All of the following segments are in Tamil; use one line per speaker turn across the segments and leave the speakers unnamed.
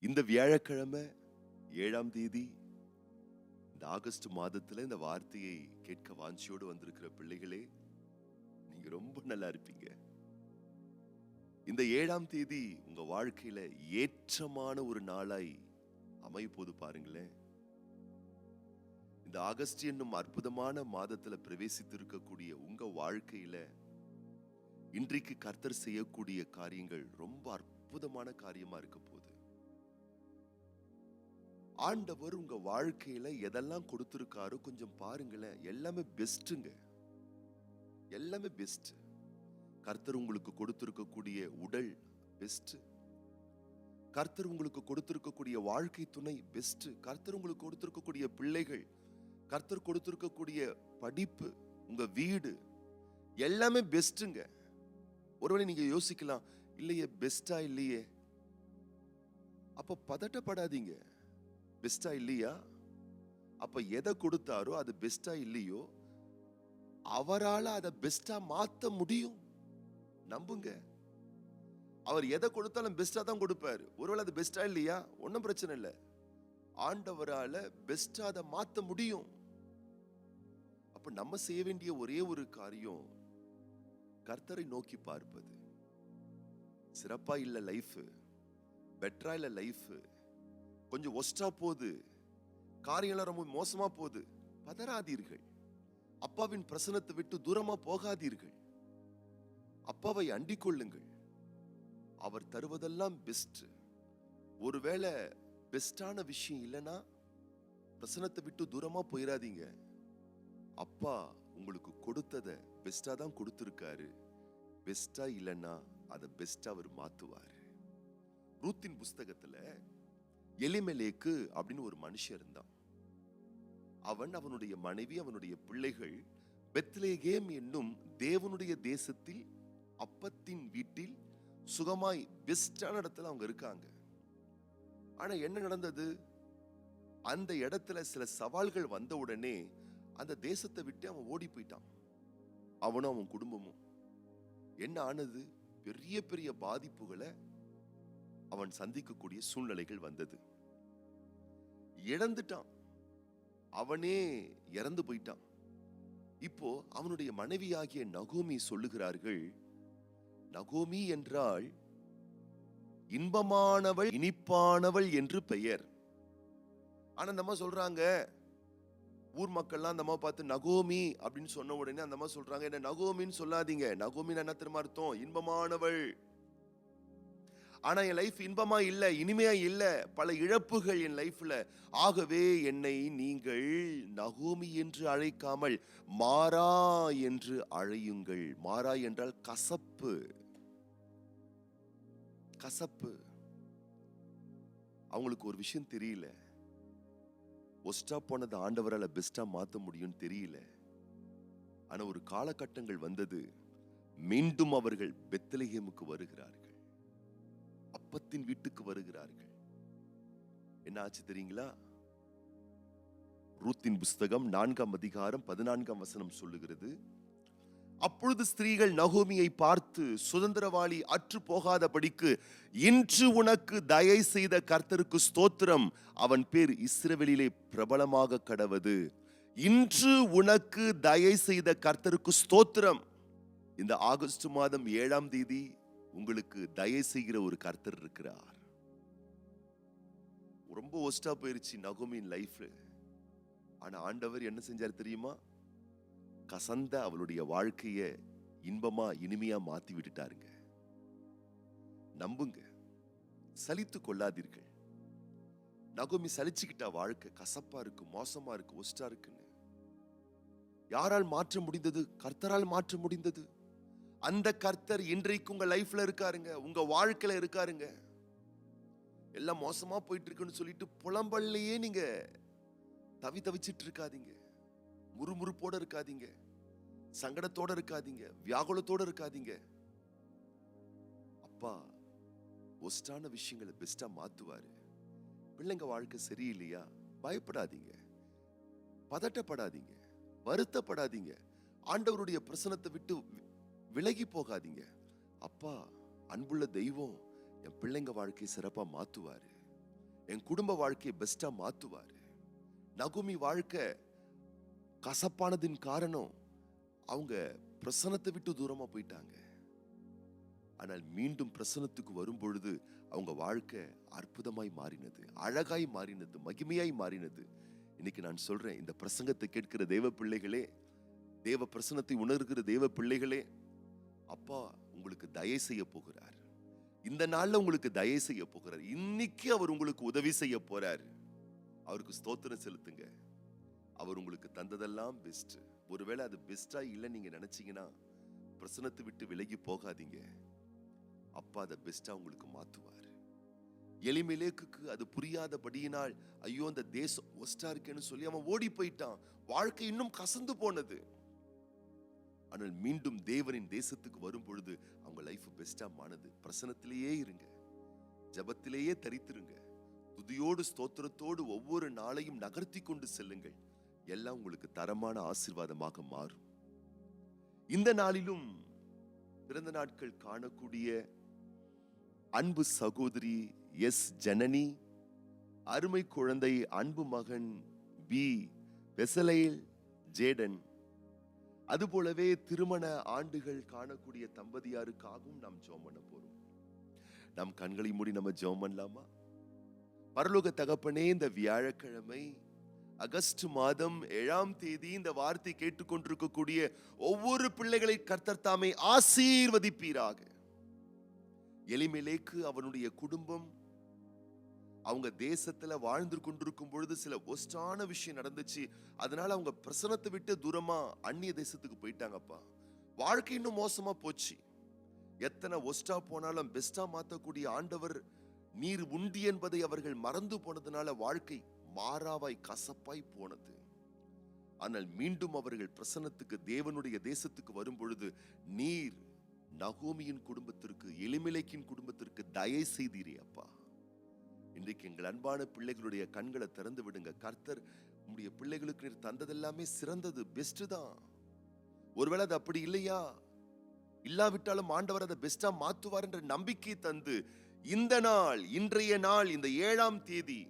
இந்த வியாழக்கிழமை 7ஆம் தேதி இந்த ஆகஸ்ட் மாதத்துல இந்த வார்த்தையை கேட்க வாஞ்சியோடு வந்திருக்கிற பிள்ளைகளே, நீங்க ரொம்ப நல்லா இருப்பீங்க. இந்த 7ஆம் தேதி உங்க வாழ்க்கையில ஏற்றமான ஒரு நாளாய் அமைப்போது பாருங்களேன். இந்த ஆகஸ்ட் என்னும் அற்புதமான மாதத்துல பிரவேசித்திருக்கக்கூடிய உங்க வாழ்க்கையில இன்றைக்கு கர்த்தர் செய்யக்கூடிய காரியங்கள் ரொம்ப அற்புதமான காரியமா இருக்க போகுது. ஆண்டவர் உங்க வாழ்க்கையில எதெல்லாம் கொடுத்திருக்காரோ கொஞ்சம் பாருங்களேன். எல்லாமே பெஸ்ட்டுங்க, எல்லாமே பெஸ்ட். கர்த்தர் உங்களுக்கு கொடுத்திருக்கக்கூடிய உடல் பெஸ்ட், கர்த்தர் உங்களுக்கு கொடுத்திருக்கக்கூடிய வாழ்க்கை துணை பெஸ்ட், கர்த்தர் உங்களுக்கு கொடுத்திருக்கக்கூடிய பிள்ளைகள், கர்த்தர் கொடுத்திருக்கக்கூடிய படிப்பு, உங்க வீடு எல்லாமே பெஸ்ட்டுங்க. ஒருவேளை நீங்க யோசிக்கலாம், இல்லையே பெஸ்டா இல்லையே. அப்ப பதட்டப்படாதீங்க. பெஸ்டா இல்லையா? அப்ப எதை கொடுத்தாரோ அது பெஸ்டா இல்லையோ, அவரால் அதை பெஸ்டா மாத்த முடியும். நம்புங்க. அவர் எதை கொடுத்தாலும் பெஸ்டா தான் கொடுப்பாரு. ஒருவேளை அது பெஸ்டா இல்லையா, ஒன்னும் பிரச்சனை இல்லை. ஆண்டவரால பெஸ்டா அதை மாத்த முடியும். அப்ப நம்ம செய்ய வேண்டிய ஒரே ஒரு காரியம் கர்த்தரை நோக்கி பார்ப்பது. சிறப்பா இல்ல லைஃப், பெட்டரா இல்ல லைஃப், கொஞ்சம் ஒஸ்டா போகுது, காரியம்லாம் ரொம்ப மோசமா போகுது, பதறாதீர்கள். அப்பாவின் பிரசன்னத்தை விட்டு தூரமா போகாதீர்கள். அப்பாவை அண்டிக் கொள்ளுங்கள். அவர் தருவதெல்லாம் பெஸ்ட். ஒருவேளை பெஸ்டான விஷயம் இல்லைன்னா பிரசன்னத்தை விட்டு தூரமா போயிடாதீங்க. அப்பா உங்களுக்கு கொடுத்ததை பெஸ்டா தான் கொடுத்திருக்காரு. பெஸ்டா இல்லைன்னா அதை பெஸ்டா அவர் மாத்துவாரு. ரூத்தின் புஸ்தகத்துல எலிமெலேக்கு அப்படின்னு ஒரு மனுஷன் இருந்தான். அவனுடைய மனைவி, அவனுடைய பிள்ளைகள் பெத்லேகேம் என்னும் தேவனுடைய தேசத்தில் அப்பத்தின் வீட்டில் சுகமாய் பெஸ்டான இடத்துல அவங்க இருக்காங்க. ஆனா என்ன நடந்தது? அந்த இடத்துல சில சவால்கள் வந்த உடனே அந்த தேசத்தை விட்டு அவன் ஓடி போயிட்டான். அவனும் அவன் குடும்பமும். என்ன ஆனது? பெரிய பெரிய பாதிப்புகளை அவன் சந்திக்கக்கூடிய சூழ்நிலைகள் வந்தது. இழந்துட்டான், அவனே இறந்து போயிட்டான். இப்போ அவனுடைய மனைவியாகிய நகோமி சொல்லுகிறார்கள், நகோமி என்றால் இன்பமானவள், இனிப்பானவள் என்று பெயர். ஆனா அந்த அம்மா சொல்றாங்க, ஊர் மக்கள்லாம் அந்த அம்மா பார்த்து நகோமி அப்படின்னு சொன்ன உடனே அந்த அம்மா சொல்றாங்க, என்ன நகோமின்னு சொல்லாதீங்க. நகோமின்னு என்ன தெரியுமா அர்த்தம்? இன்பமானவள். ஆனா என் லைஃப் இன்பமா இல்ல, இனிமையா இல்ல, பல இழப்புகள் என் லைஃப்ல. ஆகவே என்னை நீங்கள் நகோமி என்று அழைக்காமல் மாரா என்று அழையுங்கள். மாரா என்றால் கசப்பு, கசப்பு. அவங்களுக்கு ஒரு விஷயம் தெரியல, ஒஸ்டா போனது ஆண்டவரால பெஸ்டா மாத்த முடியும் தெரியல. ஆனா ஒரு காலகட்டங்கள் வந்தது, மீண்டும் அவர்கள் பெத்லெகேமுக்கு வருகிறார்கள், அப்பத்தின் வீட்டுக்கு வருகிறார்கள். என்ன ஆச்சு தெரியுங்களா? ரூத்தின் புஸ்தகம் 4ஆம் அதிகாரம் 14ஆம் வசனம் சொல்லுகிறது, அப்பொழுது ஸ்திரீகள் நகோமியை பார்த்து, சுதந்திரவாளி அற்று போகாதபடிக்கு இன்று உனக்கு தயை செய்த கர்த்தருக்கு ஸ்தோத்திரம், அவன் பேர் இஸ்ரவேலிலே பிரபலமாக கடவது. இன்று உனக்கு தயை செய்த கர்த்தருக்கு ஸ்தோத்திரம். இந்த ஆகஸ்ட் மாதம் 7ஆம் தேதி உங்களுக்கு தயை செய்கிற ஒரு கர்த்தர் இருக்கிறார். ரொம்ப ஒஸ்டா போயிருச்சு நகோமியின் லைஃப். ஆனா ஆண்டவர் என்ன செஞ்சார் தெரியுமா? கசந்த அவளுடைய வாழ்க்கைய இன்பமா இனிமையா மாத்தி விட்டுட்டாருங்க. நம்புங்க, சலித்து கொள்ளாதீர்கள். நகோமி சலிச்சுக்கிட்டா, வாழ்க்கை கசப்பா இருக்கு, மோசமா இருக்கு, ஒஸ்டா இருக்குன்னு. யாரால் மாற்ற முடிந்தது? கர்த்தரால் மாற்ற முடிந்தது. அந்த கர்த்தர் இன்றைக்கு உங்க லைஃப்ல இருக்காருங்க, உங்க வாழ்க்கையில இருக்காருங்க. எல்லாம் மோசமா போயிட்டு இருக்குன்னு சொல்லிட்டு புலம்பல்லையே நீங்க தவிச்சிட்டு இருக்காதீங்க, முறுமுறுப்போட இருக்காதீங்க, சங்கடத்தோட இருக்காதீங்க, வியாகுலத்தோட இருக்காதீங்க. அப்பா ஒஸ்டான விஷயங்களை பெஸ்டா மாத்துவாரு. பிள்ளைங்க வாழ்க்கை சரியில்லையா, பயப்படாதீங்க, பதட்டப்படாதீங்க, வருத்தப்படாதீங்க, ஆண்டவருடைய பிரசன்னத்தை விட்டு விலகி போகாதீங்க. அப்பா அன்புள்ள தெய்வம் என் பிள்ளைங்க வாழ்க்கை சிறப்பா மாத்துவாரு. என் குடும்ப வாழ்க்கையை பெஸ்டா மாத்துவாரு. நகோமி வாழ்க்கை கசப்பானதின் காரணம் அவங்க பிரசனத்தை விட்டு தூரமா போயிட்டாங்க. ஆனால் மீண்டும் பிரசனத்துக்கு வரும் பொழுது அவங்க வாழ்க்கை அற்புதமாய் மாறினது, அழகாய் மாறினது, மகிமையாய் மாறினது. இன்னைக்கு நான் சொல்றேன், இந்த பிரசங்கத்தை கேட்கிற தேவ பிள்ளைகளே, தேவ பிரசனத்தை உணர்கிற தேவ பிள்ளைகளே, அப்பா உங்களுக்கு தயை செய்ய போகிறார். இந்த நாள்ல உங்களுக்கு தயை செய்ய போகிறார். இன்னைக்கு அவர் உங்களுக்கு உதவி செய்ய போறார். அவருக்கு ஸ்தோத்திரம் செலுத்துங்க. அவர் உங்களுக்கு தந்ததெல்லாம் பெஸ்ட். ஒருவேளை அது பெஸ்டா இல்லை நீங்க நினைச்சீங்கன்னா பிரசனத்தை விட்டு விலகி போகாதீங்க. அப்பா அதை பெஸ்டா உங்களுக்கு மாத்துவார். எலிமெலேக்குக்கு அது புரியாதபடியினால் ஐயோ அந்த தேசம் ஒஸ்டா இருக்கேன்னு சொல்லி அவன் ஓடி போயிட்டான். வாழ்க்கை இன்னும் கசந்து போனது. ஆனால் மீண்டும் தேவனின் தேசத்துக்கு வரும் பொழுது அவங்க லைஃப் பெஸ்டா மானது. பிரசனத்திலேயே இருங்க, ஜபத்திலேயே தரித்திருங்க, துதியோடு ஸ்தோத்திரத்தோடு ஒவ்வொரு நாளையும் நகர்த்தி கொண்டு செல்லுங்கள். எல்லாம் உங்களுக்கு தரமான ஆசீர்வாதமாக மாறும். இந்த நாளிலும் பிறந்த நாட்கள் காணக்கூடிய அன்பு சகோதரி எஸ் ஜனனி, அருமை குழந்தை அன்பு மகன் பி வெசலைல் ஜேடன், அதுபோலவே திருமண ஆண்டுகள் காணக்கூடிய தம்பதியாருக்காகவும் நாம் ஜெபம் பண்ண போறோம். நம் கண்களை மூடி நம்ம ஜெபம் பண்ணலாமா? பரலோக தகப்பனே, இந்த வியாழக்கிழமை ஆகஸ்ட் மாதம் 7ஆம் தேதி இந்த வார்த்தை கேட்டுக்கொண்டிருக்கக்கூடிய ஒவ்வொரு பிள்ளைகளை கர்த்தர் தாமே ஆசீர்வதிப்பீராக. எலிமெலேக்கு அவனுடைய குடும்பம் அவங்க தேசத்துல வாழ்ந்து கொண்டிருக்கும் பொழுது சில ஒஸ்டான விஷயம் நடந்துச்சு. அதனால அவங்க பிரசனத்தை விட்டு தூரமா அந்நிய தேசத்துக்கு போயிட்டாங்கப்பா. வாழ்க்கை இன்னும் மோசமா போச்சு. எத்தனை ஒஸ்டா போனாலும் பெஸ்டா மாத்தக்கூடிய ஆண்டவர் நீர் உண்டி என்பதை அவர்கள் மறந்து போனதுனால வாழ்க்கை மாறாவாய் கசப்பாய் போனது. ஆனால் மீண்டும் அவர்கள் பிரசன்னத்துக்கு தேவனுடைய தேசத்துக்கு வரும் பொழுது நீர் நகோமியின் குடும்பத்திற்கு, எலிமெலேக்கின் குடும்பத்திற்கு தயை செய்தீரே அப்பா. இன்றைக்கு எங்கள் அன்பான பிள்ளைகளுடைய கண்களை திறந்து விடுங்க. கர்த்தர் உங்களுடைய பிள்ளைகளுக்கு நீர் தந்ததெல்லாமே சிறந்தது, பெஸ்ட் தான். ஒருவேளை அது அப்படி இல்லையா, இல்லாவிட்டாலும் ஆண்டவர் அதை பெஸ்டா மாத்துவார் என்ற நம்பிக்கை தந்து இந்த நாள், இன்றைய நாள், இந்த 7ஆம் தேதி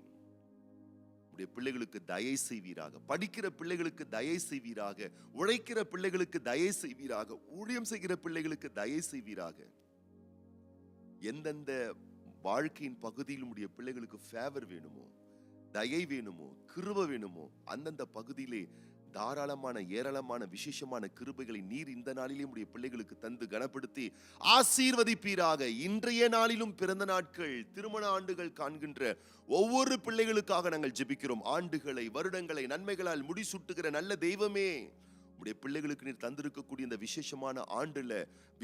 உடைய பிள்ளைகளுக்கு தயை செய்வீராக. படிக்கிற பிள்ளைகளுக்கு தயை செய்வீராக. உழைக்கிற பிள்ளைகளுக்கு தயை செய்வீராக. ஊழியம் செய்கிற பிள்ளைகளுக்கு தயை செய்வீராக. எந்தெந்த வாழ்க்கையின் பகுதியில் உடைய பிள்ளைகளுக்கு ஃபேவர் வேணுமோ, தயை வேணுமோ, கிருபை வேணுமோ, அந்தந்த பகுதியிலே தாராளமான ஏராளமான விசேஷமான கிருபைகளை நீர் இந்த நாளிலே உடைய பிள்ளைகளுக்கு தந்து கனப்படுத்தி ஆசீர்வதிப்பீராக. இன்றைய நாளிலும் பிறந்த நாட்கள், திருமண ஆண்டுகள் காண்கின்ற ஒவ்வொரு பிள்ளைகளுக்காக நாங்கள் ஜெபிக்கிறோம். ஆண்டுகளை, வருடங்களை நன்மைகளால் முடிசூட்டுகிற நல்ல தெய்வமே, உடைய பிள்ளைகளுக்கு நீர் தந்திருக்கக்கூடிய இந்த விசேஷமான ஆண்டுல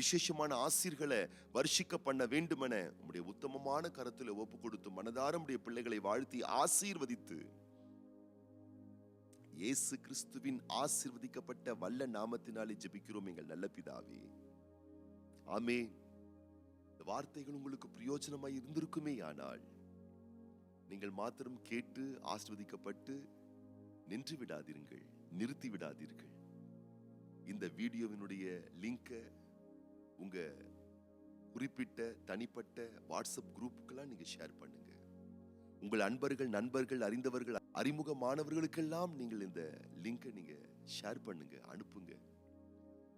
விசேஷமான ஆசீர்களை வர்ஷிக்க பண்ண வேண்டுமென உடைய உத்தமமான கரத்துல ஒப்பு கொடுத்து மனதார உடைய பிள்ளைகளை வாழ்த்தி ஆசீர்வதித்து இயேசு கிறிஸ்துவின் ஆசீர்வதிக்கப்பட்ட வல்ல நாமத்தினாலே ஜெபிக்கிறோம் எங்கள் நல்ல பிதாவே, ஆமென். இந்த வார்த்தைகள் உங்களுக்கு பிரயோஜனமாய் இருந்திருக்குமே ஆனால் நீங்கள் மாத்திரம் கேட்டு ஆசீர்வதிக்கப்பட்டு நின்று விடாதீர்கள், நிறுத்தி விடாதீர்கள். இந்த வீடியோவினுடைய லிங்கை உங்க குறிப்பிட்ட தனிப்பட்ட வாட்ஸ்அப் குரூப்புக்கெல்லாம் நீங்க ஷேர் பண்ணுங்க. உங்கள் அன்பர்கள், நண்பர்கள், அறிந்தவர்கள், அறிமுகமானவர்களுக்கெல்லாம் நீங்கள் இந்த லிங்கை நீங்க ஷேர் பண்ணுங்க, அனுப்புங்க.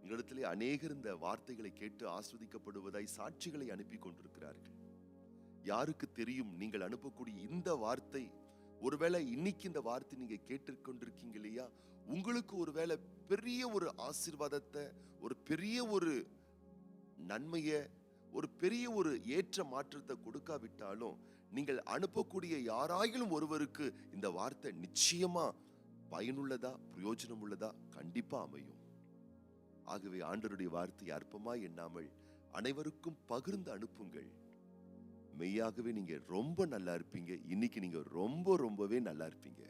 எங்களிடத்திலே அநேகர் இந்த வார்த்தைகளை கேட்டு ஆஸ்வதிக்கப்படுவதாய் சாட்சிகளை அனுப்பி கொண்டிருக்கிறார்கள். யாருக்கு தெரியும், நீங்கள் அனுப்பக்கூடிய இந்த வார்த்தை, ஒருவேளை இன்னைக்கு இந்த வார்த்தை நீங்க கேட்டுக்கொண்டிருக்கீங்க இல்லையா, உங்களுக்கு ஒருவேளை பெரிய ஒரு ஆசீர்வாதத்தை, ஒரு பெரிய ஒரு நன்மையை, ஒரு பெரிய ஒரு ஏற்ற மாற்றத்தை கொடுக்காவிட்டாலும் நீங்கள் அனுப்பக்கூடிய யாராயிலும் ஒருவருக்கு இந்த வார்த்தை நிச்சயமா பயனுள்ளதா, பிரயோஜனம் உள்ளதா கண்டிப்பா அமையும். ஆகவே ஆண்டவருடைய வார்த்தை அற்பமாய் எண்ணாமல் அனைவருக்கும் பகிர்ந்து அனுப்புங்கள். மெய்யாகவே நீங்க ரொம்ப நல்லா இருப்பீங்க. இன்னைக்கு நீங்க ரொம்பவே நல்லா இருப்பீங்க.